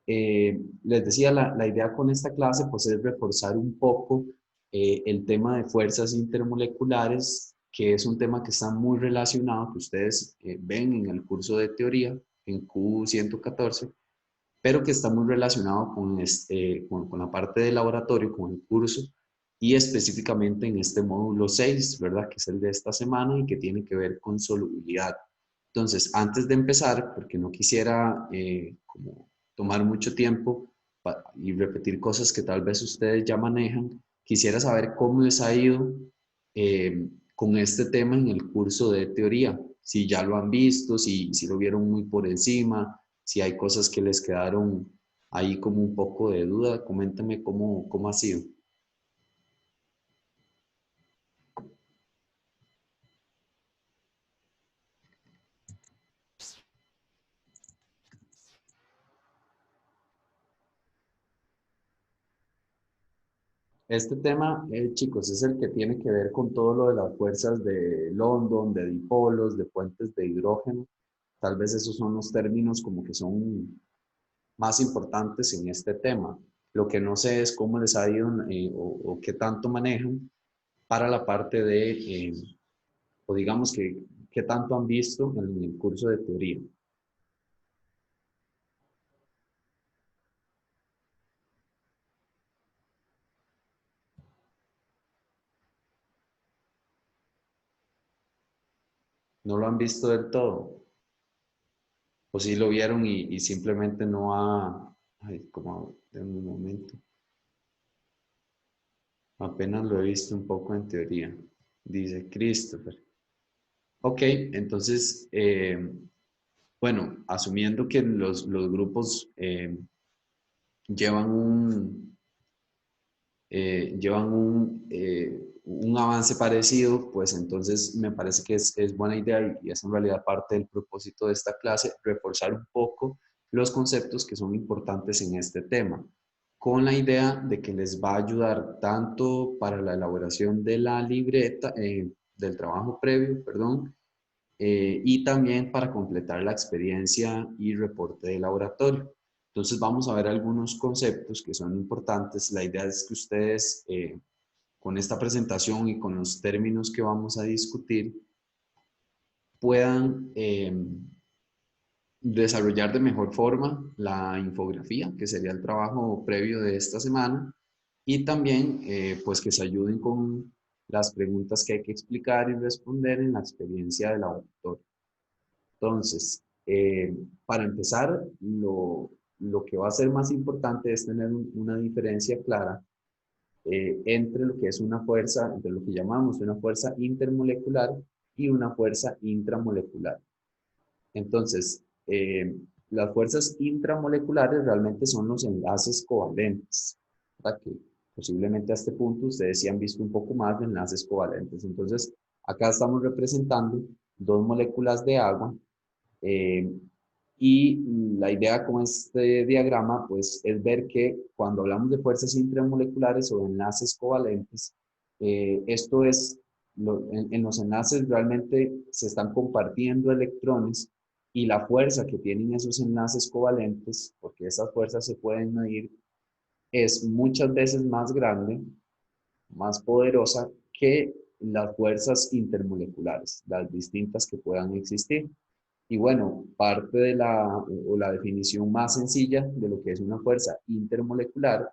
les decía, la idea con esta clase pues es reforzar un poco el tema de fuerzas intermoleculares, que es un tema que está muy relacionado, que ustedes ven en el curso de teoría, en Q114, pero que está muy relacionado con la parte de laboratorio, con el curso, y específicamente en este módulo 6, ¿verdad? Que es el de esta semana y que tiene que ver con solubilidad. Entonces, antes de empezar, porque no quisiera como tomar mucho tiempo y repetir cosas que tal vez ustedes ya manejan, quisiera saber cómo les ha ido con este tema en el curso de teoría, si ya lo han visto, si lo vieron muy por encima, si hay cosas que les quedaron ahí como un poco de duda, coméntame cómo ha sido. Este tema, chicos, es el que tiene que ver con todo lo de las fuerzas de London, de dipolos, de puentes de hidrógeno. Tal vez esos son los términos como que son más importantes en este tema. Lo que no sé es cómo les ha ido o qué tanto manejan para la parte de, o digamos que qué tanto han visto en el curso de teoría. ¿No lo han visto del todo? ¿O sí lo vieron y simplemente no ha, ay, como en un momento, apenas lo he visto un poco en teoría, dice Christopher. Ok, entonces, bueno, asumiendo que los grupos llevan un avance parecido, pues entonces me parece que es buena idea y es en realidad parte del propósito de esta clase, reforzar un poco los conceptos que son importantes en este tema, con la idea de que les va a ayudar tanto para la elaboración de la libreta, del trabajo previo, perdón, y también para completar la experiencia y reporte de laboratorio. Entonces vamos a ver algunos conceptos que son importantes. La idea es que ustedes con esta presentación y con los términos que vamos a discutir puedan desarrollar de mejor forma la infografía, que sería el trabajo previo de esta semana, y también pues que se ayuden con las preguntas que hay que explicar y responder en la experiencia del laboratorio. Entonces, para empezar, lo que va a ser más importante es tener una diferencia clara entre lo que es una fuerza, entre lo que llamamos una fuerza intermolecular y una fuerza intramolecular. Entonces, las fuerzas intramoleculares realmente son los enlaces covalentes, ¿verdad? Que posiblemente a este punto ustedes sí han visto un poco más de enlaces covalentes. Entonces, acá estamos representando dos moléculas de agua eh, y la idea con este diagrama, pues, es ver que cuando hablamos de fuerzas intramoleculares o enlaces covalentes, esto es, en los enlaces realmente se están compartiendo electrones y la fuerza que tienen esos enlaces covalentes, porque esas fuerzas se pueden medir, es muchas veces más grande, más poderosa que las fuerzas intermoleculares, las distintas que puedan existir. Y bueno, parte de la definición más sencilla de lo que es una fuerza intermolecular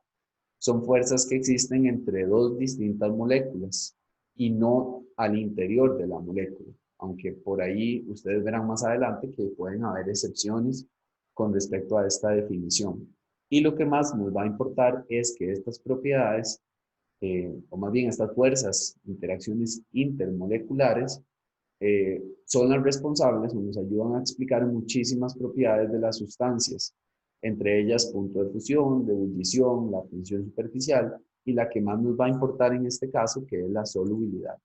son fuerzas que existen entre dos distintas moléculas y no al interior de la molécula, aunque por ahí ustedes verán más adelante que pueden haber excepciones con respecto a esta definición. Y lo que más nos va a importar es que estas propiedades, o más bien estas fuerzas, interacciones intermoleculares, son las responsables o nos ayudan a explicar muchísimas propiedades de las sustancias, entre ellas punto de fusión, de ebullición, la tensión superficial y la que más nos va a importar en este caso, que es la solubilidad.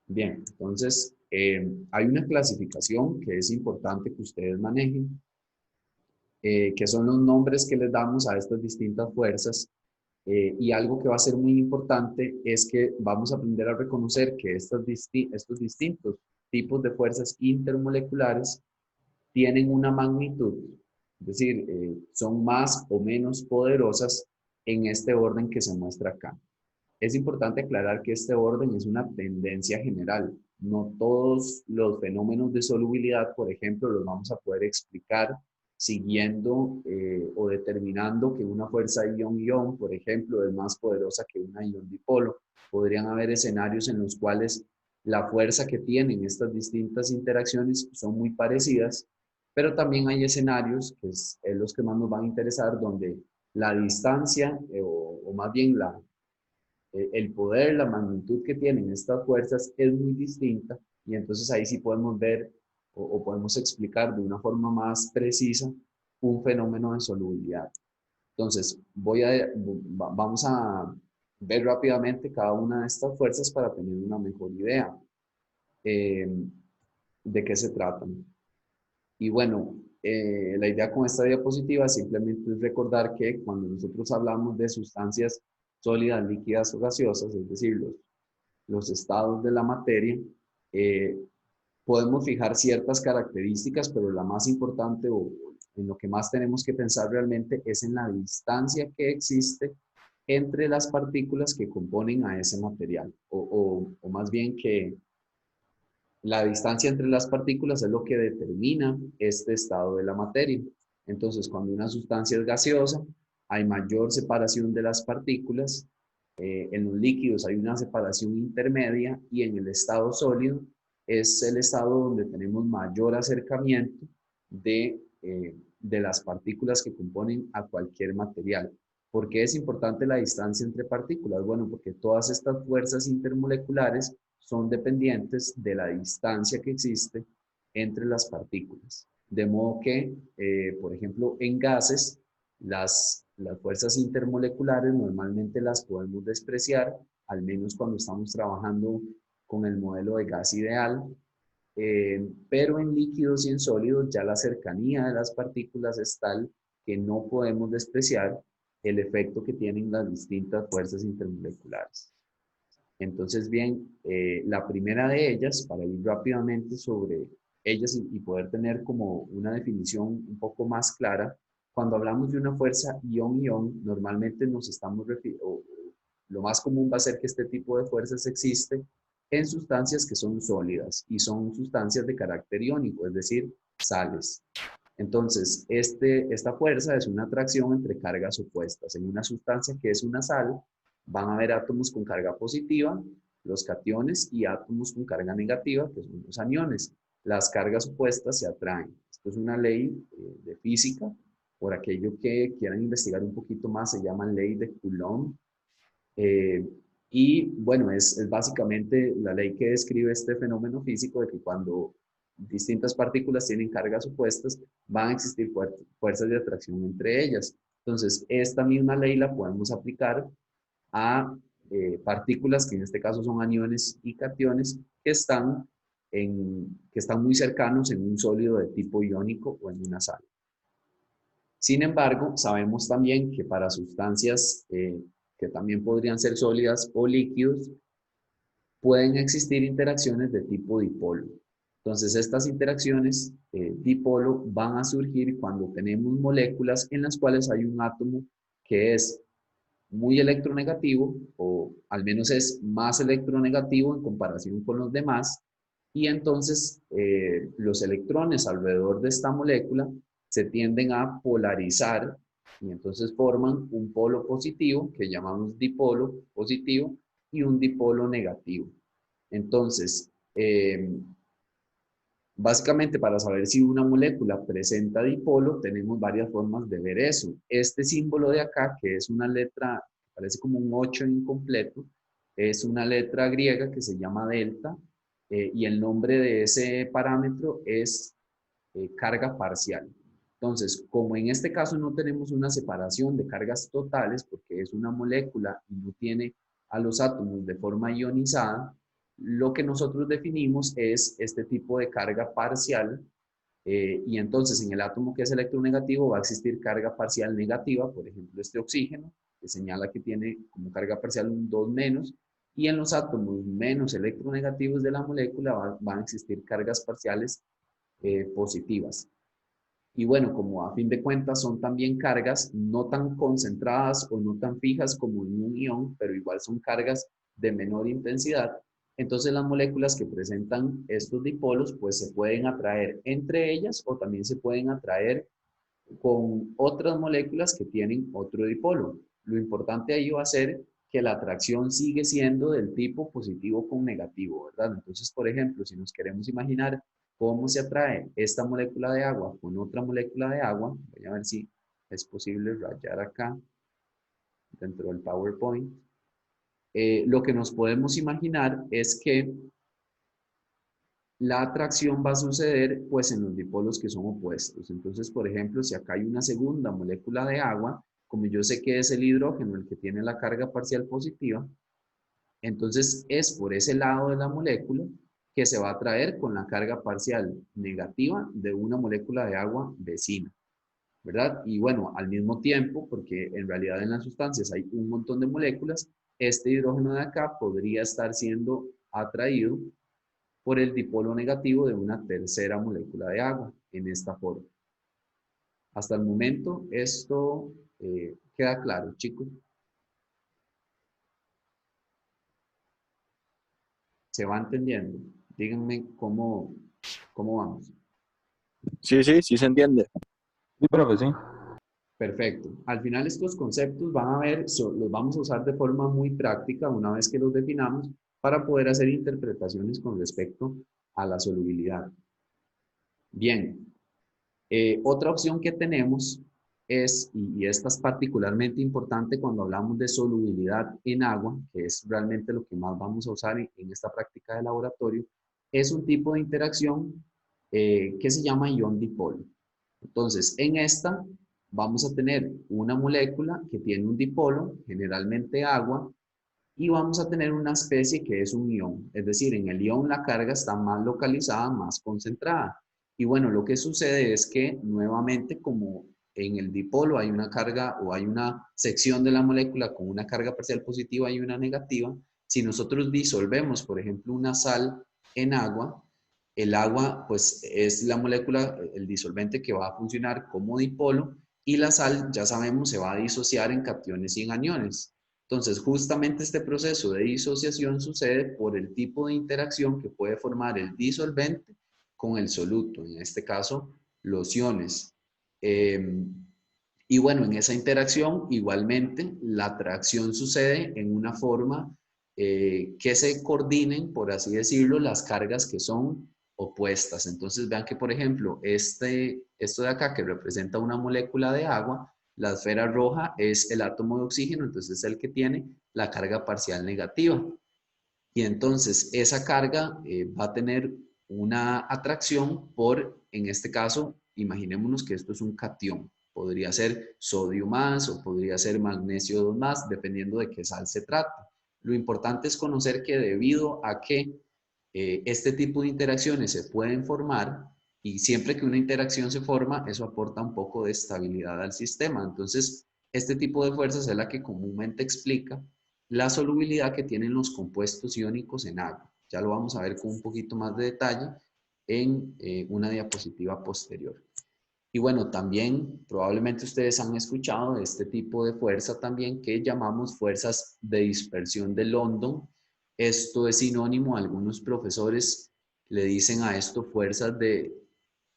Bien, entonces hay una clasificación que es importante que ustedes manejen, que son los nombres que les damos a estas distintas fuerzas. Y algo que va a ser muy importante es que vamos a aprender a reconocer que estos distintos tipos de fuerzas intermoleculares tienen una magnitud. Es decir, son más o menos poderosas en este orden que se muestra acá. Es importante aclarar que este orden es una tendencia general. No todos los fenómenos de solubilidad, por ejemplo, los vamos a poder explicar siguiendo o determinando que una fuerza ion-ion, por ejemplo, es más poderosa que una ion-dipolo. Podrían haber escenarios en los cuales la fuerza que tienen estas distintas interacciones son muy parecidas, pero también hay escenarios, que es los que más nos van a interesar, donde la distancia o más bien el poder, la magnitud que tienen estas fuerzas es muy distinta y entonces ahí sí podemos ver o podemos explicar de una forma más precisa un fenómeno de solubilidad. Entonces, vamos a ver rápidamente cada una de estas fuerzas para tener una mejor idea eh, de qué se tratan. Y bueno, la idea con esta diapositiva simplemente es recordar que cuando nosotros hablamos de sustancias sólidas, líquidas o gaseosas, es decir, los estados de la materia, eh, podemos fijar ciertas características, pero la más importante o en lo que más tenemos que pensar realmente es en la distancia que existe entre las partículas que componen a ese material, o más bien que la distancia entre las partículas es lo que determina este estado de la materia. Entonces, cuando una sustancia es gaseosa, hay mayor separación de las partículas. En los líquidos hay una separación intermedia y en el estado sólido es el estado donde tenemos mayor acercamiento de las partículas que componen a cualquier material. ¿Por qué es importante la distancia entre partículas? Bueno, porque todas estas fuerzas intermoleculares son dependientes de la distancia que existe entre las partículas. De modo que, por ejemplo, en gases, las fuerzas intermoleculares normalmente las podemos despreciar, al menos cuando estamos trabajando con el modelo de gas ideal, pero en líquidos y en sólidos ya la cercanía de las partículas es tal que no podemos despreciar el efecto que tienen las distintas fuerzas intermoleculares. Entonces, bien, la primera de ellas, para ir rápidamente sobre ellas y poder tener como una definición un poco más clara, cuando hablamos de una fuerza ion-ion, normalmente nos estamos refiriendo, lo más común va a ser que este tipo de fuerzas existe en sustancias que son sólidas y son sustancias de carácter iónico, es decir, sales. Entonces, esta fuerza es una atracción entre cargas opuestas. En una sustancia que es una sal, van a haber átomos con carga positiva, los cationes, y átomos con carga negativa, que son los aniones. Las cargas opuestas se atraen. Esto es una ley de física. Por aquello que quieran investigar un poquito más, se llama ley de Coulomb. Eh, y bueno, es básicamente la ley que describe este fenómeno físico de que cuando distintas partículas tienen cargas opuestas, van a existir fuerzas de atracción entre ellas. Entonces, esta misma ley la podemos aplicar a partículas que en este caso son aniones y cationes que están muy cercanos en un sólido de tipo iónico o en una sal. Sin embargo, sabemos también que para sustancias que también podrían ser sólidas o líquidos, pueden existir interacciones de tipo dipolo. Entonces, estas interacciones dipolo van a surgir cuando tenemos moléculas en las cuales hay un átomo que es muy electronegativo, o al menos es más electronegativo en comparación con los demás, y entonces los electrones alrededor de esta molécula se tienden a polarizar y entonces forman un polo positivo que llamamos dipolo positivo y un dipolo negativo. Entonces, básicamente, para saber si una molécula presenta dipolo, tenemos varias formas de ver eso. Este símbolo de acá, que es una letra, parece como un 8 incompleto, es una letra griega que se llama delta, y el nombre de ese parámetro es carga parcial. Entonces, como en este caso no tenemos una separación de cargas totales, porque es una molécula y no tiene a los átomos de forma ionizada, lo que nosotros definimos es este tipo de carga parcial, y entonces en el átomo que es electronegativo va a existir carga parcial negativa, por ejemplo este oxígeno, que señala que tiene como carga parcial un 2 menos, y en los átomos menos electronegativos de la molécula van a existir cargas parciales positivas. Y bueno, como a fin de cuentas son también cargas no tan concentradas o no tan fijas como en un ion, pero igual son cargas de menor intensidad, entonces las moléculas que presentan estos dipolos pues se pueden atraer entre ellas o también se pueden atraer con otras moléculas que tienen otro dipolo. Lo importante ahí va a ser que la atracción sigue siendo del tipo positivo con negativo, ¿verdad? Entonces, por ejemplo, si nos queremos imaginar cómo se atrae esta molécula de agua con otra molécula de agua, voy a ver si es posible rayar acá dentro del PowerPoint. Lo que nos podemos imaginar es que la atracción va a suceder pues en los dipolos que son opuestos. Entonces, por ejemplo, si acá hay una segunda molécula de agua, como yo sé que es el hidrógeno el que tiene la carga parcial positiva, entonces es por ese lado de la molécula que se va a atraer con la carga parcial negativa de una molécula de agua vecina, ¿verdad? Y bueno, al mismo tiempo, porque en realidad en las sustancias hay un montón de moléculas, este hidrógeno de acá podría estar siendo atraído por el dipolo negativo de una tercera molécula de agua en esta forma. Hasta el momento esto queda claro, chicos. ¿Se va entendiendo? Díganme cómo vamos. Sí, sí, sí se entiende. Sí, profe, sí. Perfecto. Al final estos conceptos van a ver, los vamos a usar de forma muy práctica una vez que los definamos para poder hacer interpretaciones con respecto a la solubilidad. Bien, otra opción que tenemos es, y esta es particularmente importante cuando hablamos de solubilidad en agua, que es realmente lo que más vamos a usar en esta práctica de laboratorio, es un tipo de interacción que se llama ion-dipolo. Entonces, en esta vamos a tener una molécula que tiene un dipolo, generalmente agua, y vamos a tener una especie que es un ion. Es decir, en el ion la carga está más localizada, más concentrada. Y bueno, lo que sucede es que nuevamente como en el dipolo hay una carga o hay una sección de la molécula con una carga parcial positiva y una negativa, si nosotros disolvemos, por ejemplo, una sal en agua, el agua pues es la molécula, el disolvente que va a funcionar como dipolo y la sal, ya sabemos, se va a disociar en cationes y en aniones. Entonces, justamente este proceso de disociación sucede por el tipo de interacción que puede formar el disolvente con el soluto, en este caso, los iones. Y bueno, en esa interacción, igualmente, la atracción sucede en una forma que se coordinen, por así decirlo, las cargas que son opuestas. Entonces, vean que, por ejemplo, esto de acá, que representa una molécula de agua, la esfera roja es el átomo de oxígeno, entonces es el que tiene la carga parcial negativa. Y entonces esa carga va a tener una atracción por, en este caso, imaginémonos que esto es un cation. Podría ser sodio más o podría ser magnesio 2 más, dependiendo de qué sal se trate. Lo importante es conocer que debido a que este tipo de interacciones se pueden formar y siempre que una interacción se forma, eso aporta un poco de estabilidad al sistema. Entonces, este tipo de fuerzas es la que comúnmente explica la solubilidad que tienen los compuestos iónicos en agua. Ya lo vamos a ver con un poquito más de detalle en una diapositiva posterior. Y bueno, también probablemente ustedes han escuchado de este tipo de fuerza también que llamamos fuerzas de dispersión de London. Esto es sinónimo, algunos profesores le dicen a esto fuerzas de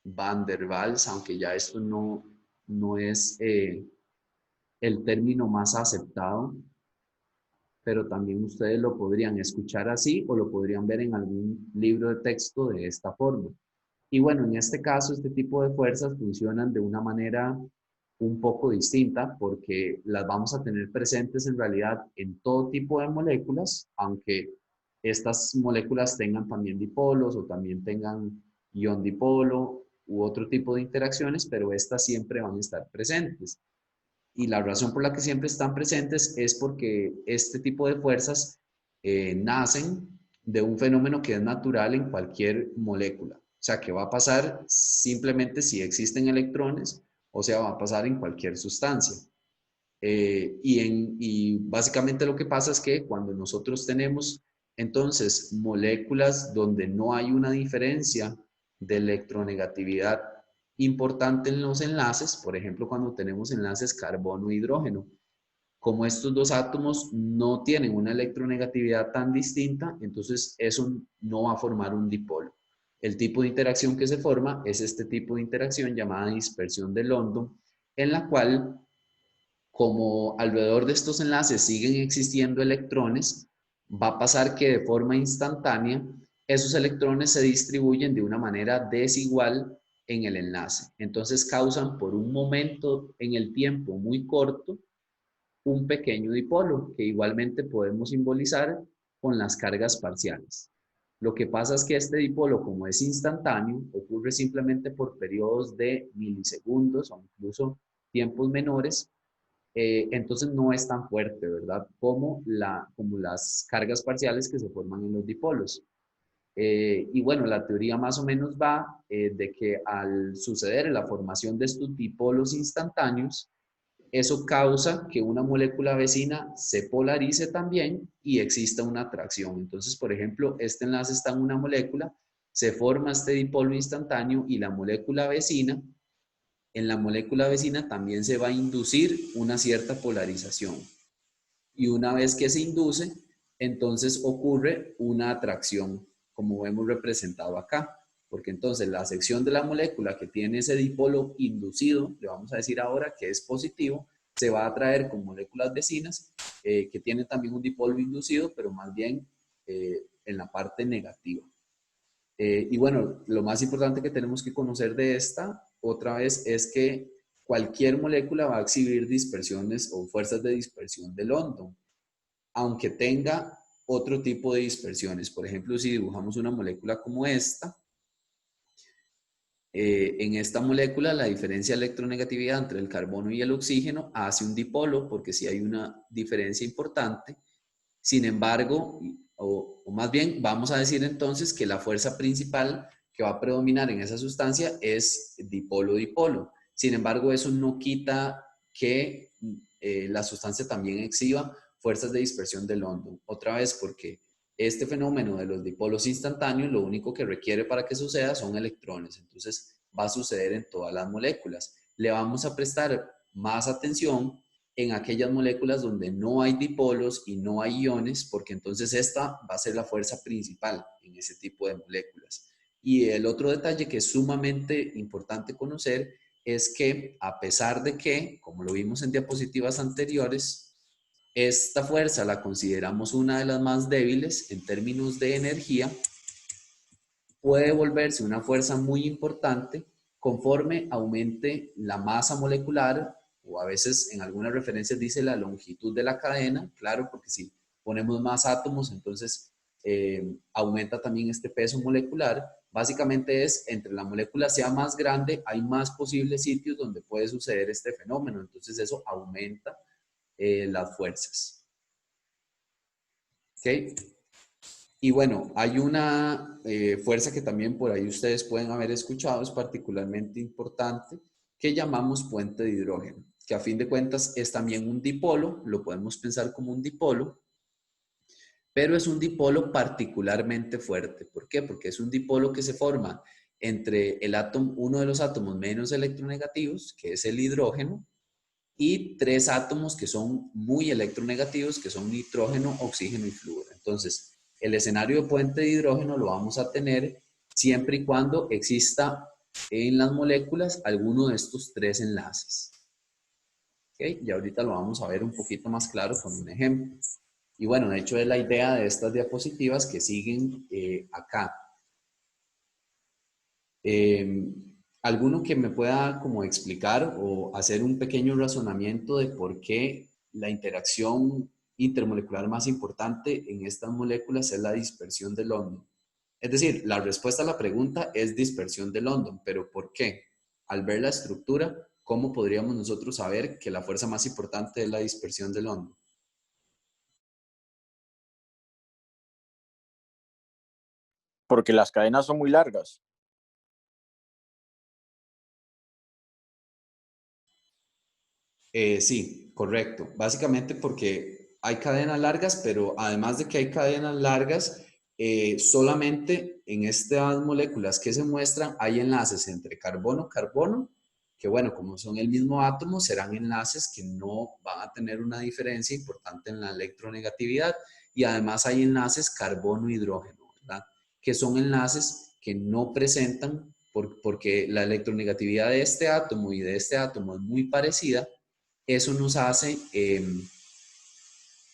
Van der Waals, aunque ya esto no es el término más aceptado, pero también ustedes lo podrían escuchar así o lo podrían ver en algún libro de texto de esta forma. Y bueno, en este caso, este tipo de fuerzas funcionan de una manera un poco distinta porque las vamos a tener presentes en realidad en todo tipo de moléculas, aunque estas moléculas tengan también dipolos o también tengan ion dipolo u otro tipo de interacciones, pero estas siempre van a estar presentes. Y la razón por la que siempre están presentes es porque este tipo de fuerzas nacen de un fenómeno que es natural en cualquier molécula. O sea, que va a pasar simplemente si existen electrones, o sea, va a pasar en cualquier sustancia. Y básicamente lo que pasa es que cuando nosotros tenemos entonces moléculas donde no hay una diferencia de electronegatividad importante en los enlaces, por ejemplo, cuando tenemos enlaces carbono-hidrógeno. Como estos dos átomos no tienen una electronegatividad tan distinta, entonces eso no va a formar un dipolo. El tipo de interacción que se forma es este tipo de interacción llamada dispersión de London, en la cual, como alrededor de estos enlaces siguen existiendo electrones, va a pasar que de forma instantánea esos electrones se distribuyen de una manera desigual en el enlace. Entonces causan por un momento en el tiempo muy corto un pequeño dipolo, que igualmente podemos simbolizar con las cargas parciales. Lo que pasa es que este dipolo, como es instantáneo, ocurre simplemente por periodos de milisegundos o incluso tiempos menores, entonces no es tan fuerte, ¿verdad? Como las cargas parciales que se forman en los dipolos. Y bueno, la teoría más o menos va de que al suceder en la formación de estos dipolos instantáneos, eso causa que una molécula vecina se polarice también y exista una atracción. Entonces, por ejemplo, este enlace está en una molécula, se forma este dipolo instantáneo y la molécula vecina, en la molécula vecina también se va a inducir una cierta polarización. Y una vez que se induce, entonces ocurre una atracción, como vemos representado acá. Porque entonces la sección de la molécula que tiene ese dipolo inducido, le vamos a decir ahora que es positivo, se va a atraer con moléculas vecinas que tienen también un dipolo inducido, pero más bien en la parte negativa. Y bueno, lo más importante que tenemos que conocer de esta, otra vez, es que cualquier molécula va a exhibir dispersiones o fuerzas de dispersión de London, aunque tenga otro tipo de dispersiones. Por ejemplo, si dibujamos una molécula como esta, en esta molécula la diferencia de electronegatividad entre el carbono y el oxígeno hace un dipolo, porque sí hay una diferencia importante. Sin embargo, o más bien vamos a decir entonces que la fuerza principal que va a predominar en esa sustancia es dipolo-dipolo. Sin embargo, eso no quita que la sustancia también exhiba fuerzas de dispersión de London. Otra vez, porque este fenómeno de los dipolos instantáneos lo único que requiere para que suceda son electrones. Entonces va a suceder en todas las moléculas. Le vamos a prestar más atención en aquellas moléculas donde no hay dipolos y no hay iones, porque entonces esta va a ser la fuerza principal en ese tipo de moléculas. Y el otro detalle que es sumamente importante conocer es que a pesar de que, como lo vimos en diapositivas anteriores, esta fuerza la consideramos una de las más débiles en términos de energía, puede volverse una fuerza muy importante conforme aumente la masa molecular, o a veces en algunas referencias dice la longitud de la cadena, claro, porque si ponemos más átomos, entonces aumenta también este peso molecular. Básicamente es, entre la molécula sea más grande, hay más posibles sitios donde puede suceder este fenómeno, entonces eso aumenta las fuerzas. ¿Ok? Y bueno, hay una fuerza que también por ahí ustedes pueden haber escuchado, es particularmente importante, que llamamos puente de hidrógeno, que a fin de cuentas es también un dipolo, lo podemos pensar como un dipolo, pero es un dipolo particularmente fuerte. ¿Por qué? Porque es un dipolo que se forma entre el átomo, uno de los átomos menos electronegativos, que es el hidrógeno, y tres átomos que son muy electronegativos, que son nitrógeno, oxígeno y flúor. Entonces, el escenario de puente de hidrógeno lo vamos a tener siempre y cuando exista en las moléculas alguno de estos tres enlaces. ¿Okay? Y ahorita lo vamos a ver un poquito más claro con un ejemplo. Y bueno, de hecho es la idea de estas diapositivas que siguen acá. ¿Alguno que me pueda como explicar o hacer un pequeño razonamiento de por qué la interacción intermolecular más importante en estas moléculas es la dispersión de London? Es decir, la respuesta a la pregunta es dispersión de London, pero ¿por qué? Al ver la estructura, ¿cómo podríamos nosotros saber que la fuerza más importante es la dispersión de London? Porque las cadenas son muy largas. Sí, correcto. Básicamente porque hay cadenas largas, pero además de que hay cadenas largas, solamente en estas moléculas que se muestran hay enlaces entre carbono-carbono, que bueno, como son el mismo átomo, serán enlaces que no van a tener una diferencia importante en la electronegatividad. Y además hay enlaces carbono-hidrógeno, ¿verdad? Que son enlaces que no presentan, porque la electronegatividad de este átomo y de este átomo es muy parecida. Eso nos hace,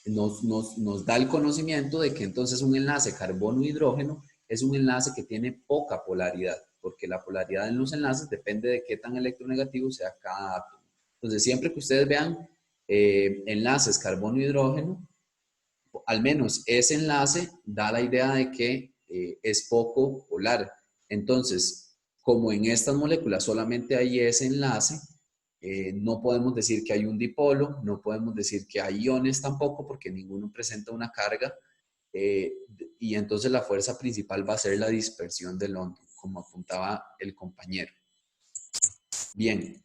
nos da el conocimiento de que entonces un enlace carbono-hidrógeno es un enlace que tiene poca polaridad, porque la polaridad en los enlaces depende de qué tan electronegativo sea cada átomo. Entonces, siempre que ustedes vean enlaces carbono-hidrógeno, al menos ese enlace da la idea de que es poco polar. Entonces, como en estas moléculas solamente hay ese enlace, no podemos decir que hay un dipolo, no podemos decir que hay iones tampoco, porque ninguno presenta una carga, eh, y entonces la fuerza principal va a ser la dispersión del hondo, como apuntaba el compañero. Bien,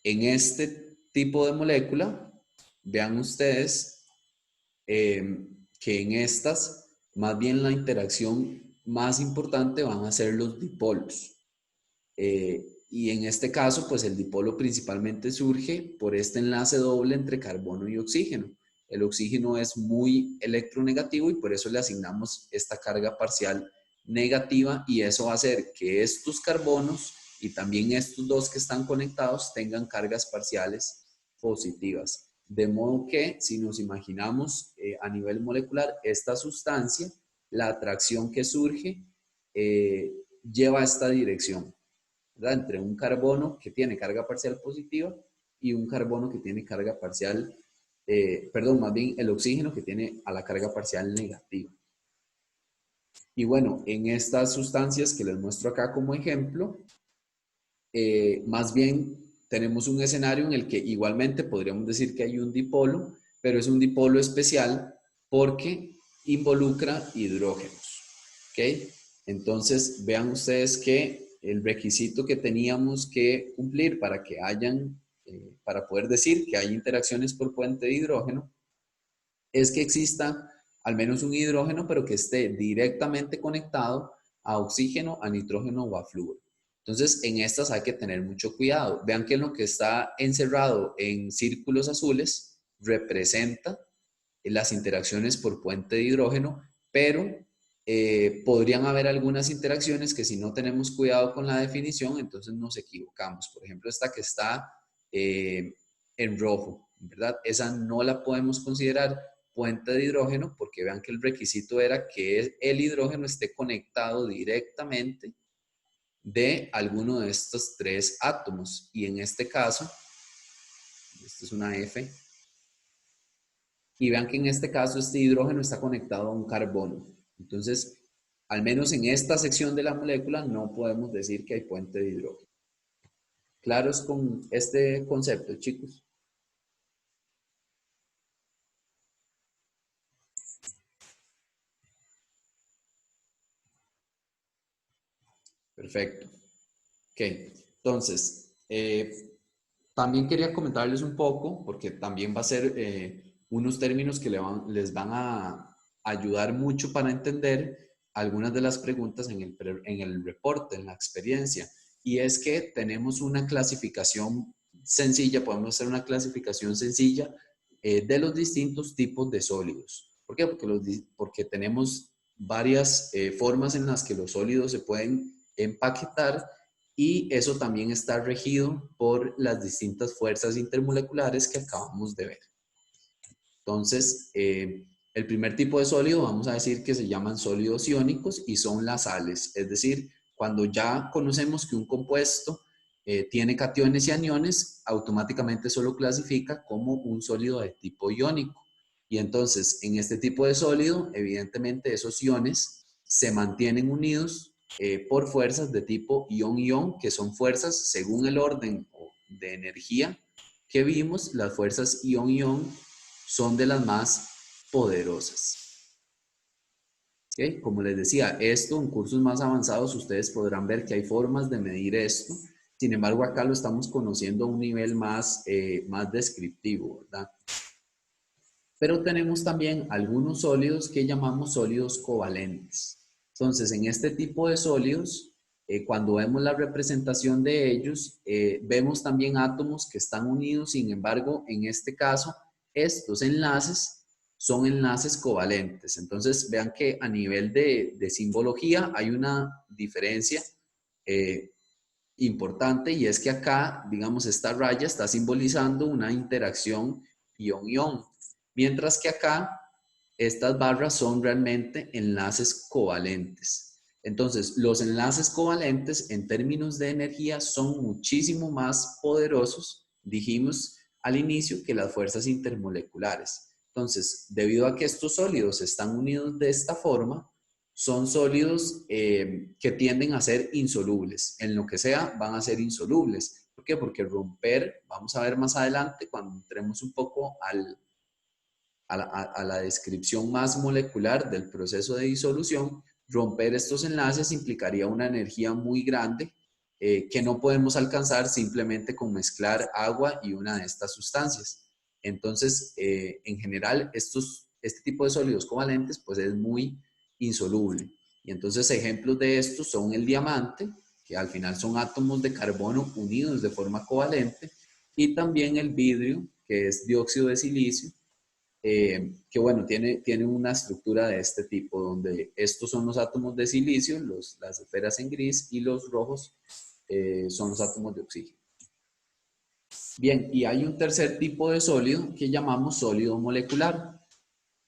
en este tipo de molécula, vean ustedes que en estas, más bien la interacción más importante van a ser los dipolos. Y en este caso, pues el dipolo principalmente surge por este enlace doble entre carbono y oxígeno. El oxígeno es muy electronegativo y por eso le asignamos esta carga parcial negativa, y eso va a hacer que estos carbonos y también estos dos que están conectados tengan cargas parciales positivas. De modo que si nos imaginamos a nivel molecular esta sustancia, la atracción que surge lleva a esta dirección, ¿verdad? Entre un carbono que tiene carga parcial positiva y un carbono que tiene carga parcial, perdón, más bien el oxígeno que tiene a la carga parcial negativa. Y bueno, en estas sustancias que les muestro acá como ejemplo, más bien tenemos un escenario en el que igualmente podríamos decir que hay un dipolo, pero es un dipolo especial porque involucra hidrógenos. ¿Ok? Entonces, vean ustedes que el requisito que teníamos que cumplir para que hayan, para poder decir que hay interacciones por puente de hidrógeno, es que exista al menos un hidrógeno, pero que esté directamente conectado a oxígeno, a nitrógeno o a flúor. Entonces, en estas hay que tener mucho cuidado. Vean que lo que está encerrado en círculos azules representa las interacciones por puente de hidrógeno, pero podrían haber algunas interacciones que si no tenemos cuidado con la definición, entonces nos equivocamos. Por ejemplo, esta que está en rojo, ¿verdad? Esa no la podemos considerar puente de hidrógeno porque vean que el requisito era que el hidrógeno esté conectado directamente de alguno de estos tres átomos. Y en este caso, esta es una F, y vean que en este caso este hidrógeno está conectado a un carbono. Entonces, al menos en esta sección de la molécula no podemos decir que hay puente de hidrógeno. ¿Claros con este concepto, chicos? Perfecto. Ok, entonces, también quería comentarles un poco, porque también va a ser unos términos que les van a ayudar mucho para entender algunas de las preguntas en el reporte, en la experiencia. Y es que tenemos una clasificación sencilla, podemos hacer una clasificación sencilla de los distintos tipos de sólidos. ¿Por qué? Porque tenemos varias formas en las que los sólidos se pueden empaquetar, y eso también está regido por las distintas fuerzas intermoleculares que acabamos de ver. Entonces, el primer tipo de sólido vamos a decir que se llaman sólidos iónicos y son las sales. Es decir, cuando ya conocemos que un compuesto tiene cationes y aniones, automáticamente eso lo clasifica como un sólido de tipo iónico. Y entonces, en este tipo de sólido, evidentemente esos iones se mantienen unidos por fuerzas de tipo ión-ión, que son fuerzas según el orden de energía que vimos. Las fuerzas ión-ión son de las más poderosas. ¿Okay? Como les decía, esto en cursos más avanzados ustedes podrán ver que hay formas de medir esto. Sin embargo, acá lo estamos conociendo a un nivel más, más descriptivo, ¿verdad? Pero tenemos también algunos sólidos que llamamos sólidos covalentes. Entonces, en este tipo de sólidos, cuando vemos la representación de ellos, vemos también átomos que están unidos. Sin embargo, en este caso, estos enlaces son enlaces covalentes. Entonces, vean que a nivel de simbología hay una diferencia eh, importante, y es que acá, digamos, esta raya está simbolizando una interacción ion-ion, mientras que acá estas barras son realmente enlaces covalentes. Entonces, los enlaces covalentes en términos de energía son muchísimo más poderosos, dijimos al inicio, que las fuerzas intermoleculares. Entonces, debido a que estos sólidos están unidos de esta forma, son sólidos que tienden a ser insolubles. En lo que sea, van a ser insolubles. ¿Por qué? Porque romper, vamos a ver más adelante, cuando entremos un poco a la descripción más molecular del proceso de disolución, romper estos enlaces implicaría una energía muy grande que no podemos alcanzar simplemente con mezclar agua y una de estas sustancias. Entonces, en general, este tipo de sólidos covalentes pues es muy insoluble. Y entonces ejemplos de estos son el diamante, que al final son átomos de carbono unidos de forma covalente, y también el vidrio, que es dióxido de silicio, que bueno, tiene una estructura de este tipo, donde estos son los átomos de silicio, las esferas en gris, y los rojos son los átomos de oxígeno. Bien, y hay un tercer tipo de sólido que llamamos sólido molecular.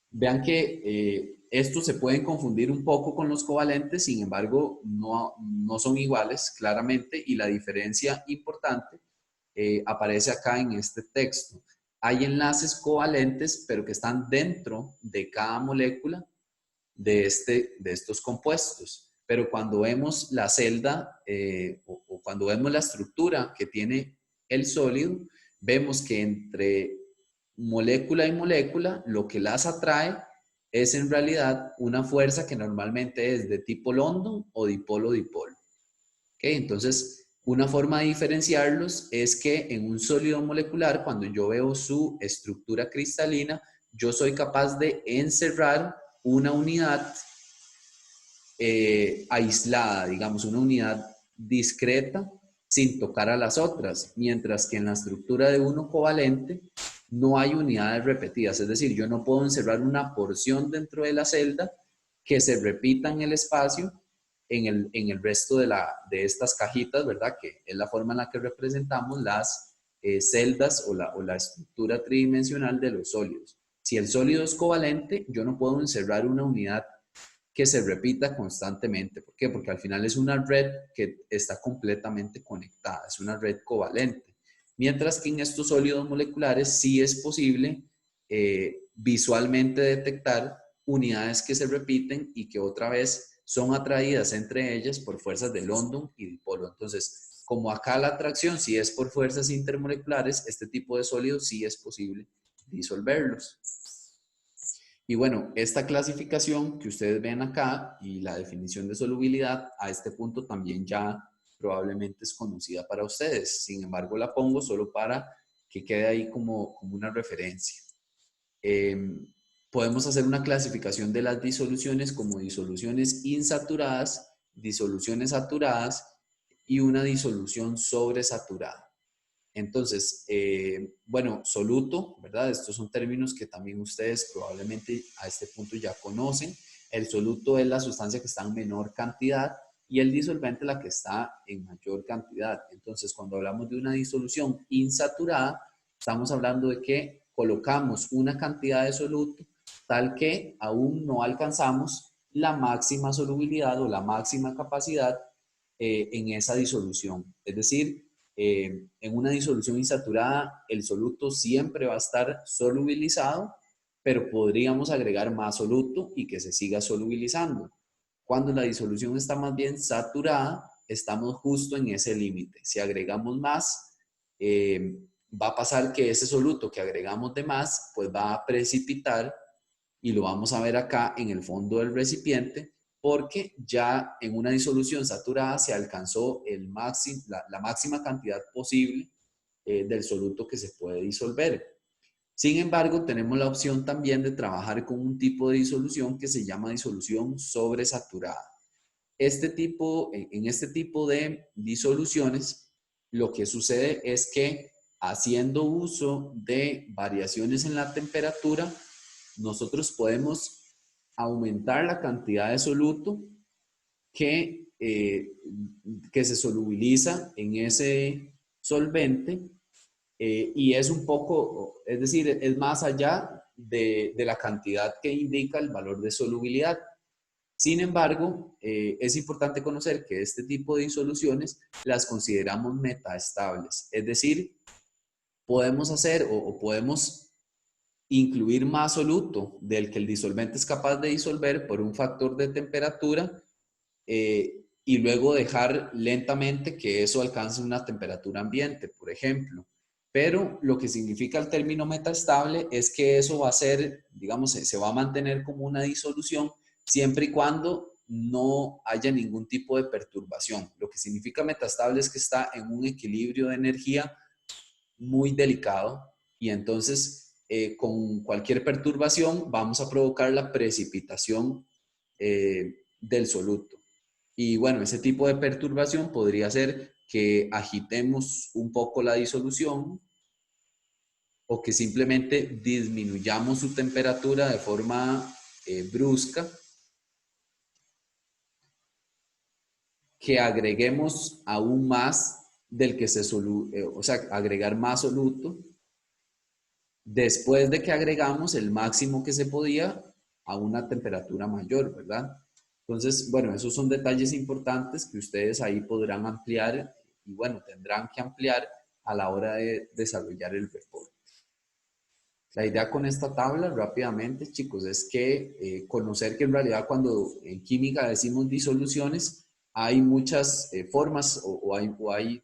Vean que estos se pueden confundir un poco con los covalentes, sin embargo, no son iguales claramente, y la diferencia importante aparece acá en este texto. Hay enlaces covalentes, pero que están dentro de cada molécula de estos compuestos. Pero cuando vemos la celda o cuando vemos la estructura que tiene el sólido, vemos que entre molécula y molécula lo que las atrae es en realidad una fuerza que normalmente es de tipo London o dipolo-dipolo. ¿Okay? Entonces, una forma de diferenciarlos es que en un sólido molecular, cuando yo veo su estructura cristalina, yo soy capaz de encerrar una unidad aislada, digamos, una unidad discreta sin tocar a las otras, mientras que en la estructura de uno covalente no hay unidades repetidas, es decir, yo no puedo encerrar una porción dentro de la celda que se repita en el espacio en el resto de estas cajitas, ¿verdad? Que es la forma en la que representamos las celdas o la estructura tridimensional de los sólidos. Si el sólido es covalente, yo no puedo encerrar una unidad que se repita constantemente. ¿Por qué? Porque al final es una red que está completamente conectada, es una red covalente. Mientras que en estos sólidos moleculares sí es posible visualmente detectar unidades que se repiten y que otra vez son atraídas entre ellas por fuerzas de London y dipolo. Entonces, como acá la atracción sí es por fuerzas intermoleculares, este tipo de sólidos sí es posible disolverlos. Y bueno, esta clasificación que ustedes ven acá y la definición de solubilidad a este punto también ya probablemente es conocida para ustedes. Sin embargo, la pongo solo para que quede ahí como una referencia. Podemos hacer una clasificación de las disoluciones como disoluciones insaturadas, disoluciones saturadas y una disolución sobresaturada. Entonces, bueno, soluto, ¿verdad? Estos son términos que también ustedes probablemente a este punto ya conocen. El soluto es la sustancia que está en menor cantidad y el disolvente la que está en mayor cantidad. Entonces, cuando hablamos de una disolución insaturada, estamos hablando de que colocamos una cantidad de soluto tal que aún no alcanzamos la máxima solubilidad o la máxima capacidad en esa disolución. Es decir, en una disolución insaturada, el soluto siempre va a estar solubilizado, pero podríamos agregar más soluto y que se siga solubilizando. Cuando la disolución está más bien saturada, estamos justo en ese límite. Si agregamos más, va a pasar que ese soluto que agregamos de más, pues va a precipitar, y lo vamos a ver acá en el fondo del recipiente, porque ya en una disolución saturada se alcanzó la máxima cantidad posible del soluto que se puede disolver. Sin embargo, tenemos la opción también de trabajar con un tipo de disolución que se llama disolución sobresaturada. En este tipo de disoluciones, lo que sucede es que haciendo uso de variaciones en la temperatura, nosotros podemos aumentar la cantidad de soluto que se solubiliza en ese solvente, y es un poco, es decir, es más allá de la cantidad que indica el valor de solubilidad. Sin embargo, es importante conocer que este tipo de disoluciones las consideramos metaestables, es decir, podemos hacer o podemos incluir más soluto del que el disolvente es capaz de disolver por un factor de temperatura, y luego dejar lentamente que eso alcance una temperatura ambiente, por ejemplo. Pero lo que significa el término metaestable es que eso va a ser, digamos, se va a mantener como una disolución siempre y cuando no haya ningún tipo de perturbación. Lo que significa metaestable es que está en un equilibrio de energía muy delicado, y entonces con cualquier perturbación vamos a provocar la precipitación del soluto. Y bueno, ese tipo de perturbación podría ser que agitemos un poco la disolución o que simplemente disminuyamos su temperatura de forma brusca, que agreguemos aún más del que o sea, agregar más soluto después de que agregamos el máximo que se podía a una temperatura mayor, ¿verdad? Entonces, bueno, esos son detalles importantes que ustedes ahí podrán ampliar y bueno, tendrán que ampliar a la hora de desarrollar el reporte. La idea con esta tabla, rápidamente, chicos, es que conocer que en realidad cuando en química decimos disoluciones, hay muchas formas o hay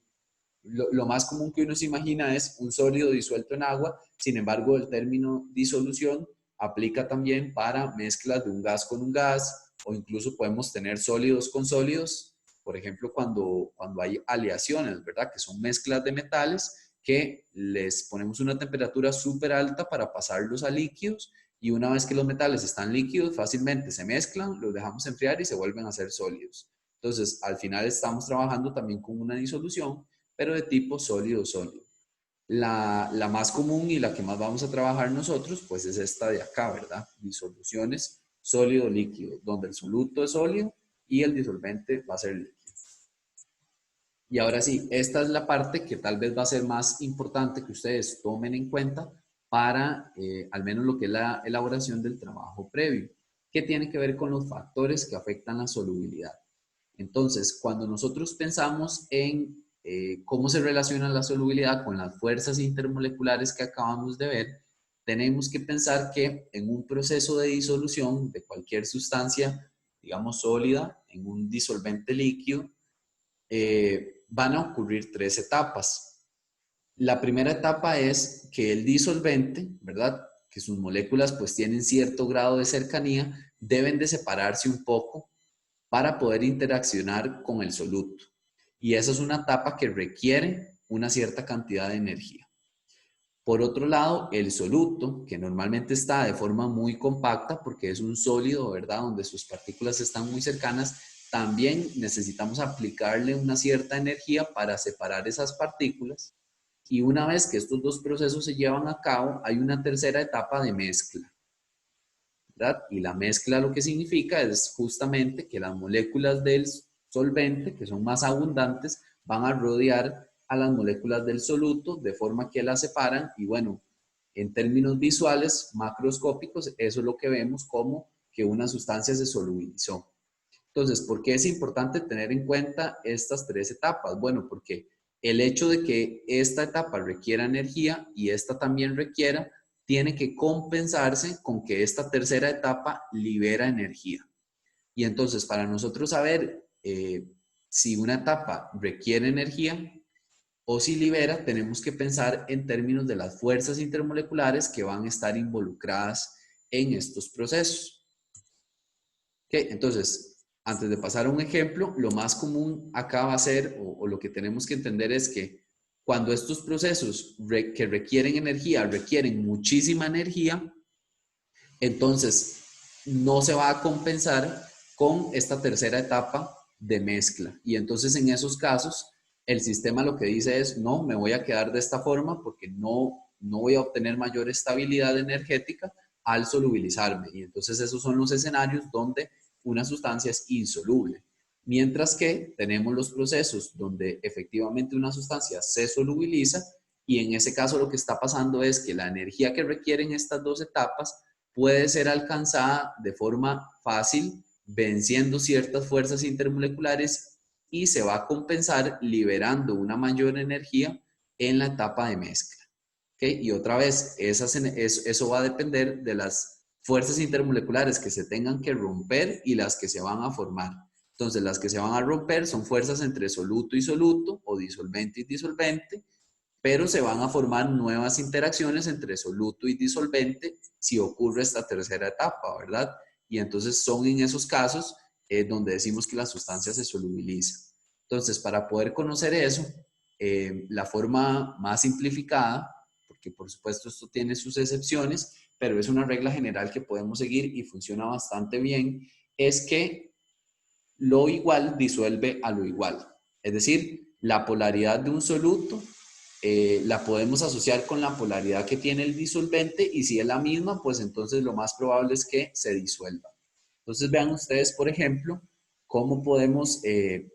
lo más común que uno se imagina es un sólido disuelto en agua. Sin embargo, el término disolución aplica también para mezclas de un gas con un gas, o incluso podemos tener sólidos con sólidos, por ejemplo, cuando hay aleaciones, ¿verdad? Que son mezclas de metales que les ponemos una temperatura súper alta para pasarlos a líquidos, y una vez que los metales están líquidos, fácilmente se mezclan, los dejamos enfriar y se vuelven a ser sólidos. Entonces, al final estamos trabajando también con una disolución, pero de tipo sólido-sólido. La más común y la que más vamos a trabajar nosotros, pues es esta de acá, ¿verdad? Disoluciones sólido-líquido, donde el soluto es sólido y el disolvente va a ser líquido. Y ahora sí, esta es la parte que tal vez va a ser más importante que ustedes tomen en cuenta para al menos lo que es la elaboración del trabajo previo, que tiene que ver con los factores que afectan la solubilidad. Entonces, cuando nosotros pensamos en cómo se relaciona la solubilidad con las fuerzas intermoleculares que acabamos de ver, tenemos que pensar que en un proceso de disolución de cualquier sustancia, digamos sólida, en un disolvente líquido, van a ocurrir tres etapas. La primera etapa es que el disolvente, ¿verdad? Que sus moléculas pues tienen cierto grado de cercanía, deben de separarse un poco para poder interaccionar con el soluto. Y esa es una etapa que requiere una cierta cantidad de energía. Por otro lado, el soluto, que normalmente está de forma muy compacta porque es un sólido, ¿verdad? Donde sus partículas están muy cercanas, también necesitamos aplicarle una cierta energía para separar esas partículas. Y una vez que estos dos procesos se llevan a cabo, hay una tercera etapa de mezcla, ¿verdad? Y la mezcla lo que significa es justamente que las moléculas del solvente, que son más abundantes, van a rodear a las moléculas del soluto de forma que las separan, y bueno, en términos visuales, macroscópicos, eso es lo que vemos como que una sustancia se solubilizó. Entonces, ¿por qué es importante tener en cuenta estas tres etapas? Bueno, porque el hecho de que esta etapa requiera energía y esta también requiera, tiene que compensarse con que esta tercera etapa libera energía. Y entonces, para nosotros saber si una etapa requiere energía o si libera, tenemos que pensar en términos de las fuerzas intermoleculares que van a estar involucradas en estos procesos. Okay, entonces, antes de pasar a un ejemplo, lo más común acá va a ser, o lo que tenemos que entender es que Cuando estos procesos que requieren energía, requieren muchísima energía, entonces no se va a compensar con esta tercera etapa de mezcla. Y entonces en esos casos, el sistema lo que dice es, no, me voy a quedar de esta forma porque no voy a obtener mayor estabilidad energética al solubilizarme. Y entonces esos son los escenarios donde una sustancia es insoluble. Mientras que tenemos los procesos donde efectivamente una sustancia se solubiliza y en ese caso lo que está pasando es que la energía que requieren estas dos etapas puede ser alcanzada de forma fácil, venciendo ciertas fuerzas intermoleculares y se va a compensar liberando una mayor energía en la etapa de mezcla. ¿Okay? Y otra vez, eso va a depender de las fuerzas intermoleculares que se tengan que romper y las que se van a formar. Entonces, las que se van a romper son fuerzas entre soluto y soluto o disolvente y disolvente, pero se van a formar nuevas interacciones entre soluto y disolvente si ocurre esta tercera etapa, ¿verdad? Y entonces son en esos casos donde decimos que la sustancia se solubiliza. Entonces, para poder conocer eso, la forma más simplificada, porque por supuesto esto tiene sus excepciones, pero es una regla general que podemos seguir y funciona bastante bien, es que lo igual disuelve a lo igual. Es decir, la polaridad de un soluto la podemos asociar con la polaridad que tiene el disolvente y si es la misma, pues entonces lo más probable es que se disuelva. Entonces vean ustedes, por ejemplo, cómo podemos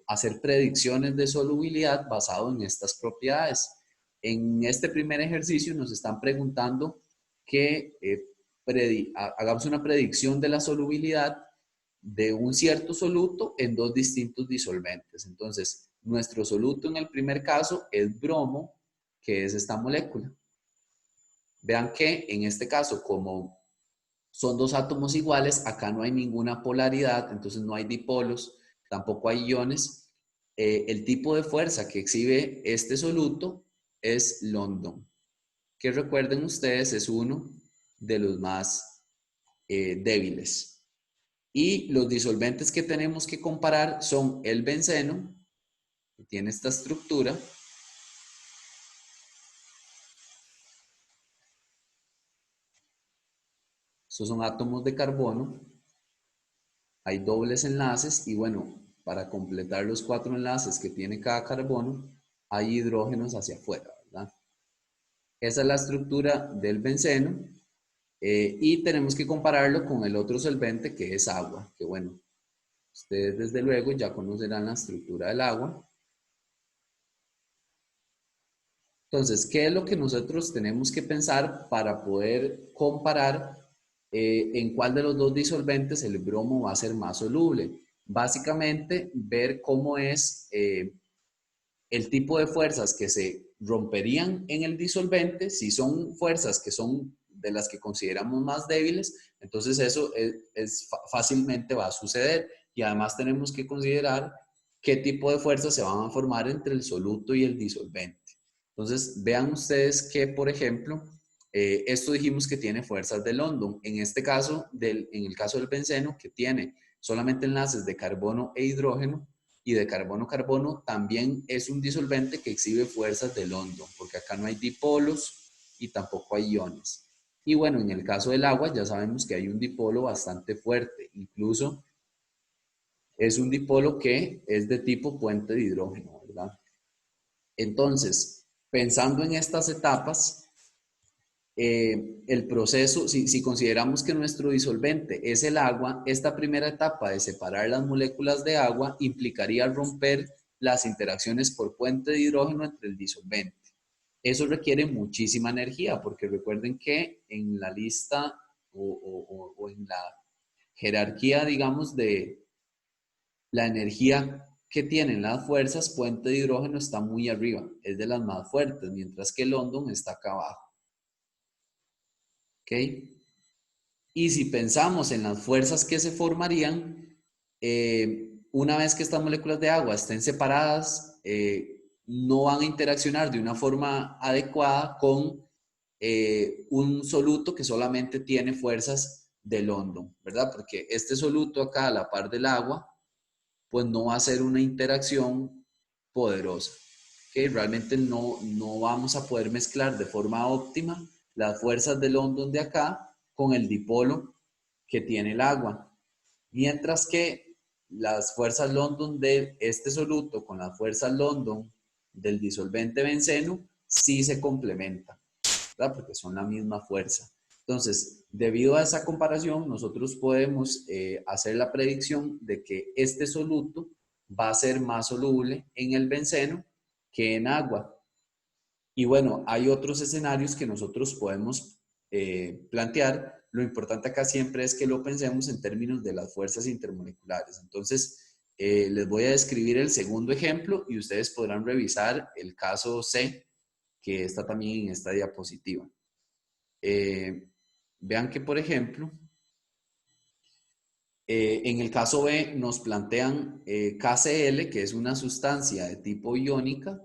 hacer predicciones de solubilidad basado en estas propiedades. En este primer ejercicio nos están preguntando que hagamos una predicción de la solubilidad de un cierto soluto en dos distintos disolventes. Entonces, nuestro soluto en el primer caso es bromo, que es esta molécula. Vean que en este caso, como son dos átomos iguales, acá no hay ninguna polaridad, entonces no hay dipolos, tampoco hay iones. El tipo de fuerza que exhibe este soluto es London, que recuerden ustedes es uno de los más débiles. Y los disolventes que tenemos que comparar son el benceno, que tiene esta estructura, estos son átomos de carbono, hay dobles enlaces y bueno, para completar los 4 enlaces que tiene cada carbono, hay hidrógenos hacia afuera, ¿verdad? Esa es la estructura del benceno y tenemos que compararlo con el otro solvente que es agua, que bueno, ustedes desde luego ya conocerán la estructura del agua. Entonces, ¿qué es lo que nosotros tenemos que pensar para poder comparar en cuál de los dos disolventes el bromo va a ser más soluble? Básicamente, ver cómo es el tipo de fuerzas que se romperían en el disolvente. Si son fuerzas que son de las que consideramos más débiles, entonces eso fácilmente va a suceder. Y además tenemos que considerar qué tipo de fuerzas se van a formar entre el soluto y el disolvente. Entonces, vean ustedes que, por ejemplo, esto dijimos que tiene fuerzas de London. En este caso, en el caso del benceno, que tiene solamente enlaces de carbono e hidrógeno y de carbono-carbono, también es un disolvente que exhibe fuerzas de London, porque acá no hay dipolos y tampoco hay iones. Y bueno, en el caso del agua ya sabemos que hay un dipolo bastante fuerte, incluso es un dipolo que es de tipo puente de hidrógeno, ¿verdad? Entonces, pensando en estas etapas, el proceso, si consideramos que nuestro disolvente es el agua, esta primera etapa de separar las moléculas de agua implicaría romper las interacciones por puente de hidrógeno entre el disolvente. Eso requiere muchísima energía, porque recuerden que en la lista o en la jerarquía, digamos, de la energía que tienen las fuerzas, puente de hidrógeno está muy arriba, es de las más fuertes, mientras que London está acá abajo. ¿Ok? Y si pensamos en las fuerzas que se formarían, una vez que estas moléculas de agua estén separadas, no van a interaccionar de una forma adecuada con un soluto que solamente tiene fuerzas de London, ¿verdad? Porque este soluto acá a la par del agua, pues no va a ser una interacción poderosa. que realmente no vamos a poder mezclar de forma óptima las fuerzas del London de acá con el dipolo que tiene el agua. Mientras que las fuerzas London de este soluto con las fuerzas London del disolvente benceno sí se complementan, ¿verdad? Porque son la misma fuerza. Entonces, debido a esa comparación, nosotros podemos hacer la predicción de que este soluto va a ser más soluble en el benceno que en agua. Y bueno, hay otros escenarios que nosotros podemos plantear. Lo importante acá siempre es que lo pensemos en términos de las fuerzas intermoleculares. Entonces, les voy a describir el segundo ejemplo y ustedes podrán revisar el caso C, que está también en esta diapositiva. Vean que, por ejemplo, en el caso B nos plantean KCl, que es una sustancia de tipo iónica,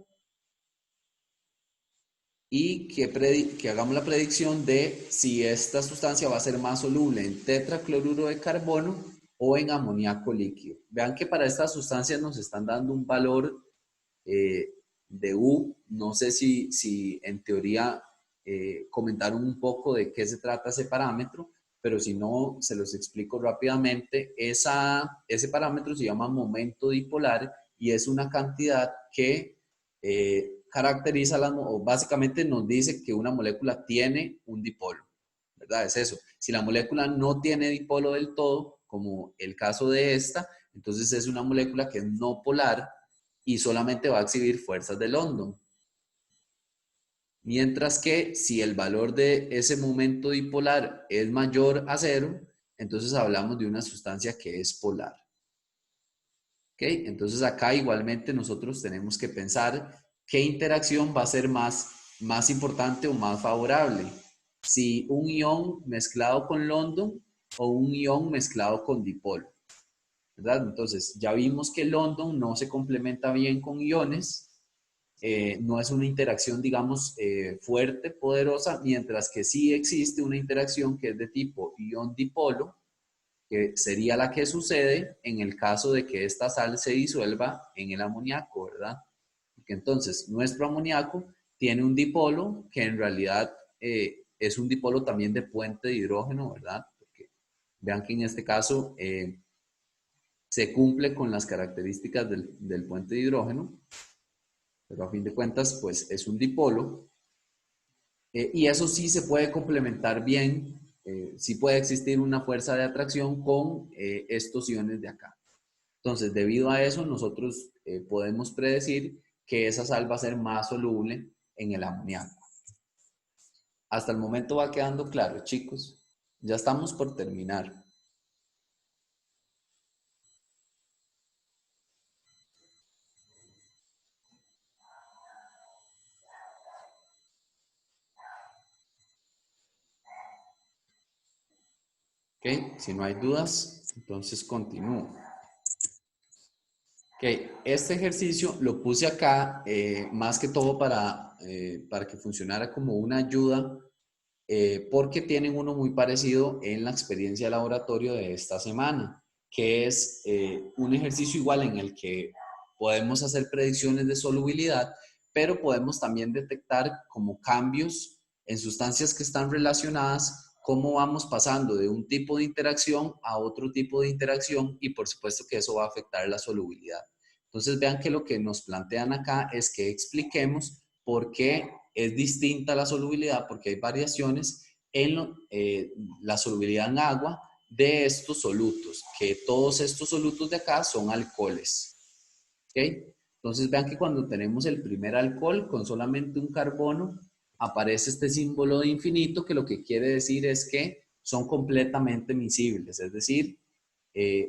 y que hagamos la predicción de si esta sustancia va a ser más soluble en tetracloruro de carbono o en amoníaco líquido. Vean que para estas sustancias nos están dando un valor de U. No sé si en teoría comentaron un poco de qué se trata ese parámetro, pero si no, se los explico rápidamente. Ese parámetro se llama momento dipolar y es una cantidad que caracteriza, o básicamente nos dice que una molécula tiene un dipolo, ¿verdad? Es eso. Si la molécula no tiene dipolo del todo, como el caso de esta, entonces es una molécula que es no polar y solamente va a exhibir fuerzas de London. Mientras que si el valor de ese momento dipolar es mayor a cero, entonces hablamos de una sustancia que es polar. ¿Ok? Entonces acá igualmente nosotros tenemos que pensar qué interacción va a ser más importante o más favorable. Si un ion mezclado con London o un ion mezclado con dipolo, ¿verdad? Entonces ya vimos que London no se complementa bien con iones, no es una interacción, digamos, fuerte, poderosa, mientras que sí existe una interacción que es de tipo ion-dipolo, que sería la que sucede en el caso de que esta sal se disuelva en el amoníaco, ¿verdad? Porque entonces nuestro amoníaco tiene un dipolo que en realidad es un dipolo también de puente de hidrógeno, ¿verdad? Porque vean que en este caso se cumple con las características del puente de hidrógeno, pero a fin de cuentas, pues es un dipolo. Y eso sí se puede complementar bien, sí puede existir una fuerza de atracción con estos iones de acá. Entonces, debido a eso, nosotros podemos predecir que esa sal va a ser más soluble en el amoníaco. Hasta el momento va quedando claro, chicos. Ya estamos por terminar. ¿Ok? Si no hay dudas, entonces continúo. Ok, este ejercicio lo puse acá más que todo para que funcionara como una ayuda, porque tienen uno muy parecido en la experiencia de laboratorio de esta semana, que es un ejercicio igual en el que podemos hacer predicciones de solubilidad, pero podemos también detectar como cambios en sustancias que están relacionadas, cómo vamos pasando de un tipo de interacción a otro tipo de interacción y por supuesto que eso va a afectar la solubilidad. Entonces vean que lo que nos plantean acá es que expliquemos por qué es distinta la solubilidad, porque hay variaciones en la solubilidad en agua de estos solutos, que todos estos solutos de acá son alcoholes. ¿Ok? Entonces vean que cuando tenemos el primer alcohol con solamente un carbono, aparece este símbolo de infinito que lo que quiere decir es que son completamente miscibles, es decir,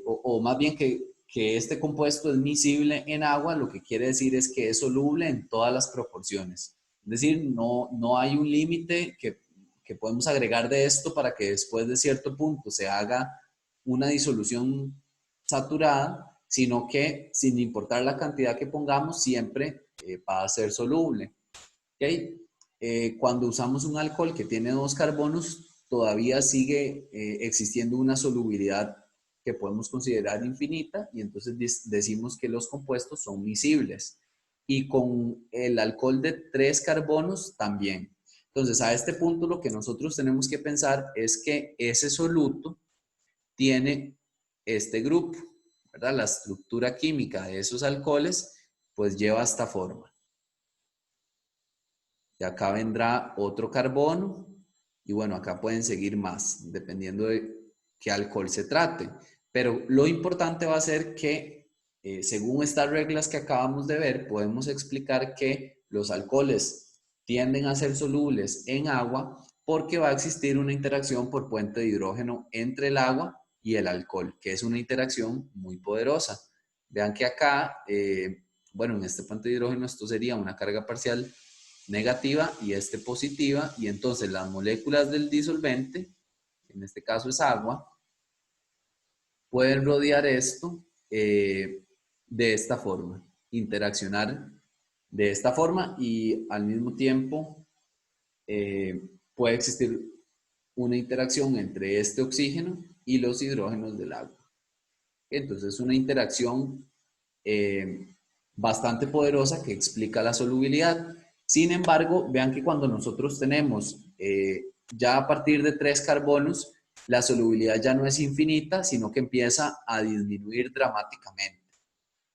o más bien que este compuesto es miscible en agua, lo que quiere decir es que es soluble en todas las proporciones. Es decir, no hay un límite que podemos agregar de esto para que después de cierto punto se haga una disolución saturada, sino que sin importar la cantidad que pongamos, siempre va a ser soluble. ¿Okay? Cuando usamos un alcohol que tiene dos carbonos, todavía sigue existiendo una solubilidad que podemos considerar infinita y entonces decimos que los compuestos son miscibles. y con el alcohol de 3 carbonos también. Entonces, a este punto lo que nosotros tenemos que pensar es que ese soluto tiene este grupo, ¿verdad? La estructura química de esos alcoholes pues lleva esta forma. Y acá vendrá otro carbono y bueno, acá pueden seguir más, dependiendo de qué alcohol se trate. Pero lo importante va a ser que, según estas reglas que acabamos de ver, podemos explicar que los alcoholes tienden a ser solubles en agua porque va a existir una interacción por puente de hidrógeno entre el agua y el alcohol, que es una interacción muy poderosa. Vean que acá, bueno, en este puente de hidrógeno esto sería una carga parcial negativa y este positiva, y entonces las moléculas del disolvente, en este caso es agua, pueden rodear esto de esta forma, interaccionar de esta forma y al mismo tiempo puede existir una interacción entre este oxígeno y los hidrógenos del agua. Entonces es una interacción bastante poderosa que explica la solubilidad. Sin embargo, vean que cuando nosotros tenemos ya a partir de 3 carbonos, la solubilidad ya no es infinita, sino que empieza a disminuir dramáticamente.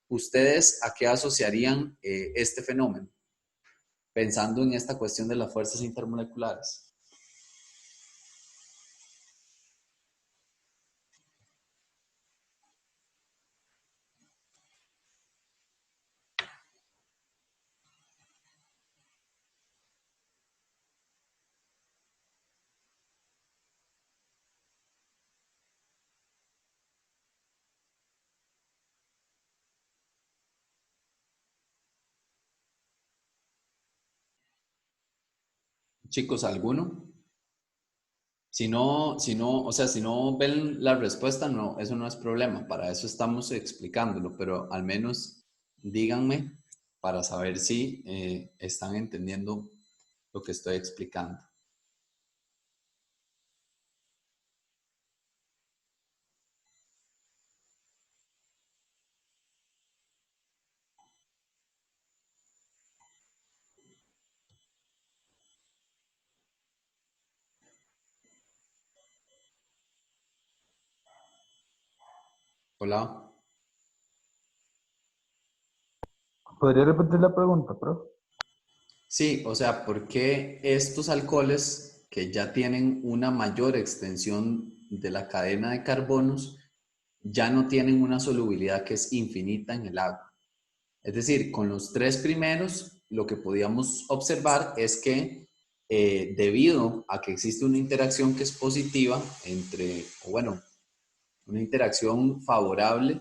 ¿Ustedes a qué asociarían este fenómeno? Pensando en esta cuestión de las fuerzas intermoleculares. Chicos, ¿alguno? O sea, si no ven la respuesta, no, eso no es problema. Para eso estamos explicándolo, pero al menos díganme para saber si están entendiendo lo que estoy explicando. Hola. ¿Podría repetir la pregunta, profe? Sí, o sea, ¿por qué estos alcoholes que ya tienen una mayor extensión de la cadena de carbonos ya no tienen una solubilidad que es infinita en el agua? Es decir, con los 3 primeros, lo que podíamos observar es que debido a que existe una interacción que es positiva entre, o bueno, una interacción favorable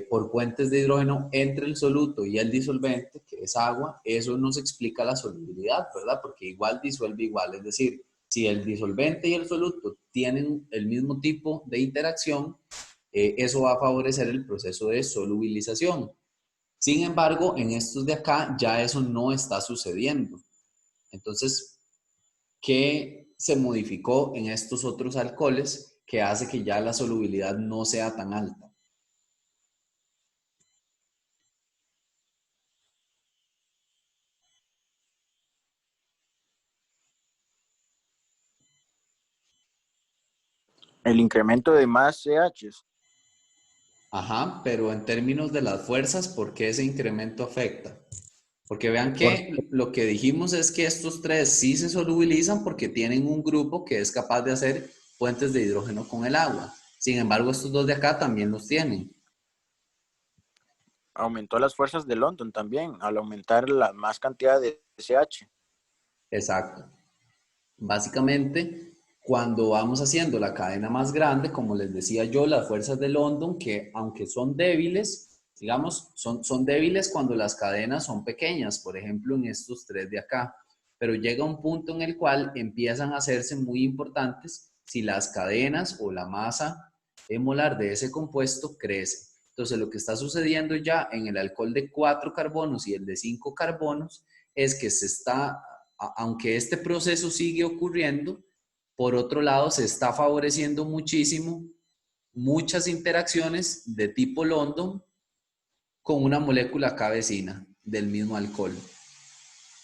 por puentes de hidrógeno entre el soluto y el disolvente, que es agua, eso nos explica la solubilidad, ¿verdad? Porque igual disuelve igual, es decir, si el disolvente y el soluto tienen el mismo tipo de interacción, eso va a favorecer el proceso de solubilización. Sin embargo, en estos de acá ya eso no está sucediendo. Entonces, ¿qué se modificó en estos otros alcoholes que hace que ya la solubilidad no sea tan alta? El incremento de más CHs. Ajá, pero en términos de las fuerzas, ¿por qué ese incremento afecta? Porque vean Por, que lo que dijimos es que estos 3 sí se solubilizan porque tienen un grupo que es capaz de hacer puentes de hidrógeno con el agua. Sin embargo, estos 2 de acá también los tienen. Aumentó las fuerzas de London también, al aumentar la más cantidad de CH. Exacto. Básicamente, cuando vamos haciendo la cadena más grande, como les decía yo, las fuerzas de London, que aunque son débiles, digamos, son débiles cuando las cadenas son pequeñas, por ejemplo, en estos 3 de acá, pero llega un punto en el cual empiezan a hacerse muy importantes si las cadenas o la masa molar de ese compuesto crece. Entonces, lo que está sucediendo ya en el alcohol de 4 carbonos y el de 5 carbonos es que se está, aunque este proceso sigue ocurriendo, por otro lado se está favoreciendo muchísimo muchas interacciones de tipo London con una molécula acá vecina. del mismo alcohol,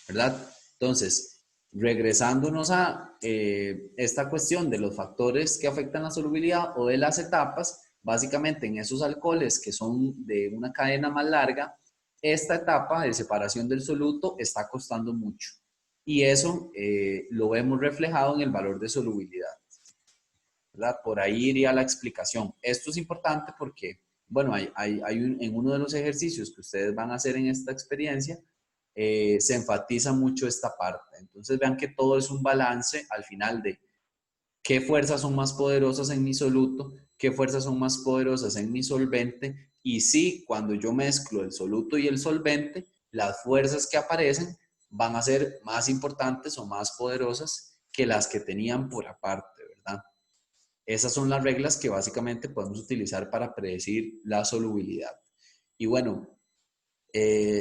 ¿verdad? Entonces, regresándonos a esta cuestión de los factores que afectan la solubilidad o de las etapas, básicamente en esos alcoholes que son de una cadena más larga, esta etapa de separación del soluto está costando mucho. Y eso lo vemos reflejado en el valor de solubilidad, ¿verdad? Por ahí iría la explicación. Esto es importante porque, bueno, en uno de los ejercicios que ustedes van a hacer en esta experiencia, se enfatiza mucho esta parte. Entonces vean que todo es un balance al final de qué fuerzas son más poderosas en mi soluto, qué fuerzas son más poderosas en mi solvente, y sí, cuando yo mezclo el soluto y el solvente, las fuerzas que aparecen van a ser más importantes o más poderosas que las que tenían por aparte, ¿verdad? Esas son las reglas que básicamente podemos utilizar para predecir la solubilidad. Y bueno,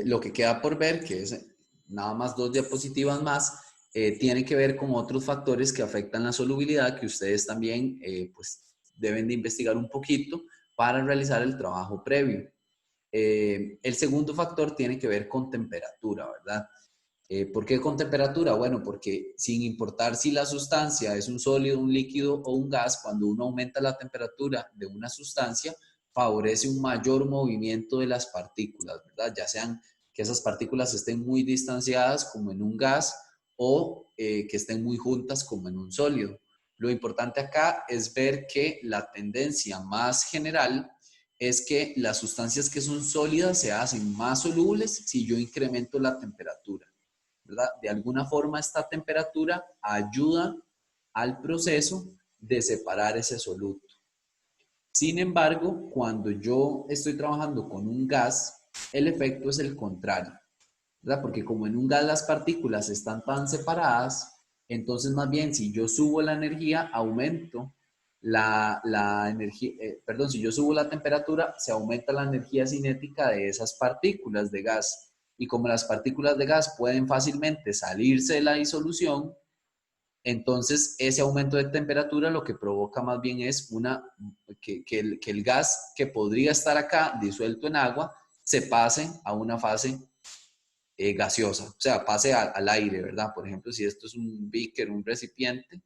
lo que queda por ver, que es nada más 2 diapositivas más, tiene que ver con otros factores que afectan la solubilidad que ustedes también pues deben de investigar un poquito para realizar el trabajo previo. El segundo factor tiene que ver con temperatura, ¿verdad? ¿Por qué con temperatura? Bueno, porque sin importar si la sustancia es un sólido, un líquido o un gas, cuando uno aumenta la temperatura de una sustancia, favorece un mayor movimiento de las partículas, ¿verdad? Ya sean que esas partículas estén muy distanciadas como en un gas o que estén muy juntas como en un sólido. Lo importante acá es ver que la tendencia más general es que las sustancias que son sólidas se hacen más solubles si yo incremento la temperatura, ¿verdad? De alguna forma esta temperatura ayuda al proceso de separar ese soluto. Sin embargo, cuando yo estoy trabajando con un gas, el efecto es el contrario, ¿verdad? Porque como en un gas las partículas están tan separadas, entonces más bien si yo subo la energía, aumento la energía, perdón, si yo subo la temperatura, se aumenta la energía cinética de esas partículas de gas. Y como las partículas de gas pueden fácilmente salirse de la disolución, entonces ese aumento de temperatura lo que provoca más bien es que el gas que podría estar acá disuelto en agua se pase a una fase gaseosa, o sea, pase al aire, ¿verdad? Por ejemplo, si esto es un beaker, un recipiente,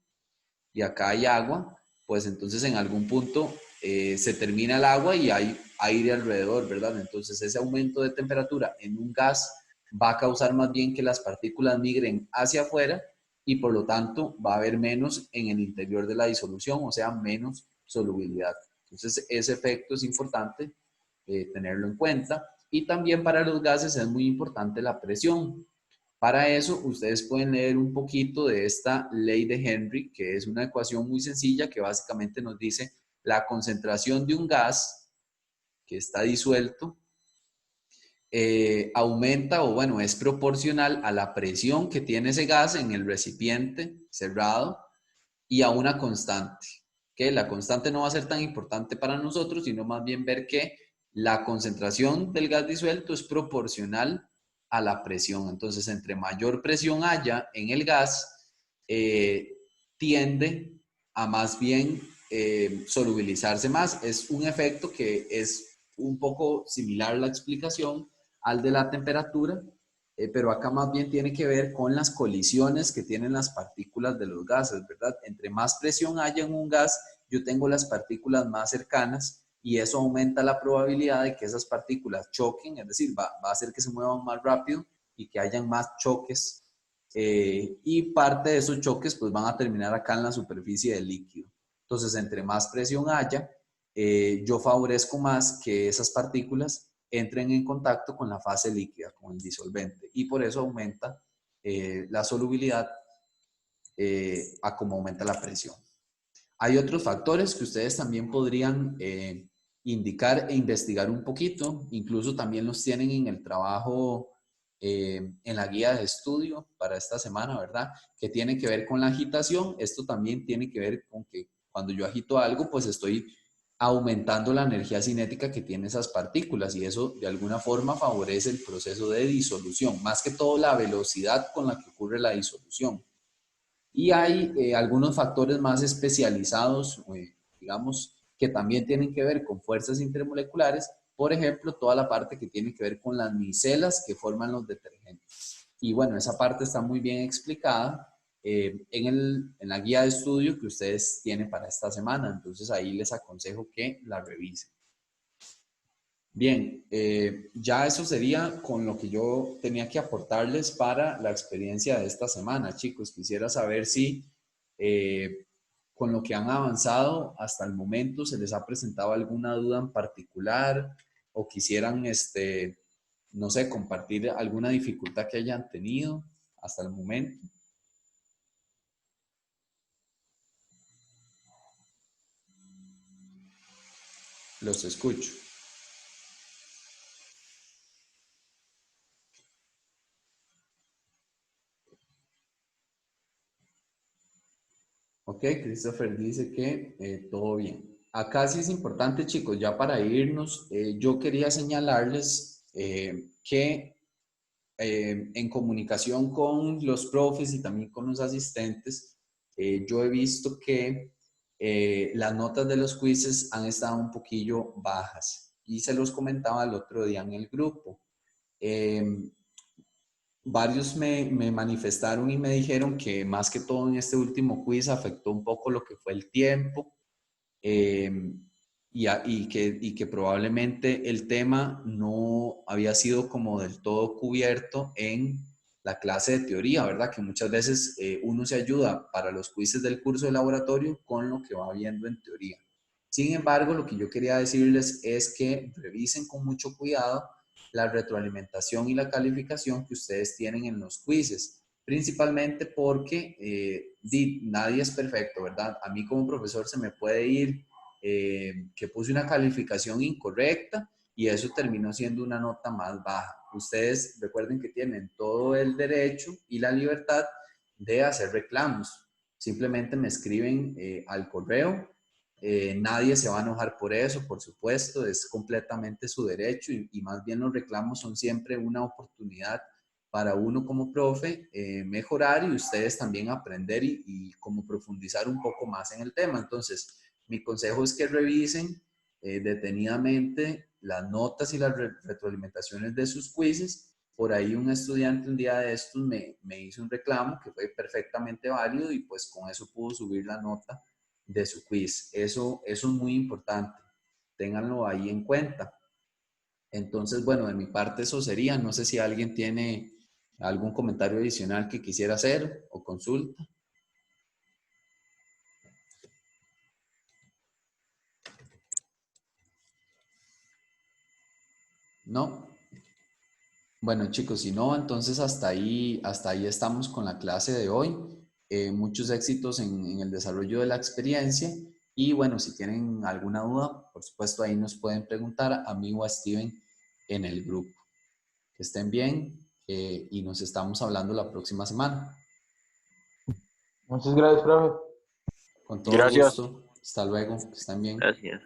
y acá hay agua, pues entonces en algún punto se termina el agua y hay aire alrededor, ¿verdad? Entonces ese aumento de temperatura en un gas va a causar más bien que las partículas migren hacia afuera y por lo tanto va a haber menos en el interior de la disolución, o sea, menos solubilidad. Entonces ese efecto es importante tenerlo en cuenta. Y también para los gases es muy importante la presión. Para eso, ustedes pueden leer un poquito de esta ley de Henry, que es una ecuación muy sencilla que básicamente nos dice la concentración de un gas que está disuelto aumenta o bueno, es proporcional a la presión que tiene ese gas en el recipiente cerrado y a una constante. Que la constante no va a ser tan importante para nosotros, sino más bien ver que la concentración del gas disuelto es proporcional a la presión. Entonces, entre mayor presión haya en el gas, tiende a más bien solubilizarse más. Es un efecto que es un poco similar la explicación al de la temperatura, pero acá más bien tiene que ver con las colisiones que tienen las partículas de los gases, ¿verdad? Entre más presión haya en un gas, yo tengo las partículas más cercanas y eso aumenta la probabilidad de que esas partículas choquen, es decir, va a hacer que se muevan más rápido y que hayan más choques y parte de esos choques pues van a terminar acá en la superficie del líquido. Entonces, entre más presión haya, yo favorezco más que esas partículas entren en contacto con la fase líquida, con el disolvente, y por eso aumenta la solubilidad a como aumenta la presión. Hay otros factores que ustedes también podrían indicar e investigar un poquito, incluso también los tienen en el trabajo, en la guía de estudio para esta semana, ¿verdad? Que tiene que ver con la agitación. Esto también tiene que ver con que cuando yo agito algo, pues estoy aumentando la energía cinética que tienen esas partículas y eso de alguna forma favorece el proceso de disolución, más que todo la velocidad con la que ocurre la disolución. Y hay algunos factores más especializados, digamos, que también tienen que ver con fuerzas intermoleculares, por ejemplo, toda la parte que tiene que ver con las micelas que forman los detergentes. Y bueno, esa parte está muy bien explicada en la guía de estudio que ustedes tienen para esta semana. Entonces ahí les aconsejo que la revisen. Bien, ya eso sería con lo que yo tenía que aportarles para la experiencia de esta semana, chicos. Quisiera saber si con lo que han avanzado hasta el momento se les ha presentado alguna duda en particular o quisieran, no sé, compartir alguna dificultad que hayan tenido hasta el momento. Los escucho. Ok, Christopher dice que todo bien. Acá sí es importante, chicos, ya para irnos, yo quería señalarles que en comunicación con los profes y también con los asistentes, yo he visto que las notas de los quizzes han estado un poquillo bajas y se los comentaba el otro día en el grupo. Varios me manifestaron y me dijeron que más que todo en este último quiz afectó un poco lo que fue el tiempo y que probablemente el tema no había sido como del todo cubierto en la clase de teoría, ¿verdad? Que muchas veces uno se ayuda para los quizzes del curso de laboratorio con lo que va viendo en teoría. Sin embargo, lo que yo quería decirles es que revisen con mucho cuidado la retroalimentación y la calificación que ustedes tienen en los quizzes, principalmente porque nadie es perfecto, ¿verdad? A mí como profesor se me puede ir que puse una calificación incorrecta y eso terminó siendo una nota más baja. Ustedes recuerden que tienen todo el derecho y la libertad de hacer reclamos. Simplemente me escriben al correo. Nadie se va a enojar por eso, por supuesto, es completamente su derecho y más bien los reclamos son siempre una oportunidad para uno como profe mejorar y ustedes también aprender y como profundizar un poco más en el tema. Entonces, mi consejo es que revisen detenidamente las notas y las retroalimentaciones de sus quizzes. Por ahí un estudiante un día de estos me hizo un reclamo que fue perfectamente válido y pues con eso pudo subir la nota de su quiz. Eso es muy importante. Ténganlo ahí en cuenta. Entonces, bueno, de mi parte eso sería. No sé si alguien tiene algún comentario adicional que quisiera hacer o consulta. ¿No? Bueno, chicos, si no, entonces hasta ahí estamos con la clase de hoy. Muchos éxitos en el desarrollo de la experiencia. Y bueno, si tienen alguna duda, por supuesto, ahí nos pueden preguntar a mí o a Steven en el grupo. Que estén bien y nos estamos hablando la próxima semana. Muchas gracias, profe. Con todo Gracias. gusto. Hasta luego. Que estén bien. Gracias.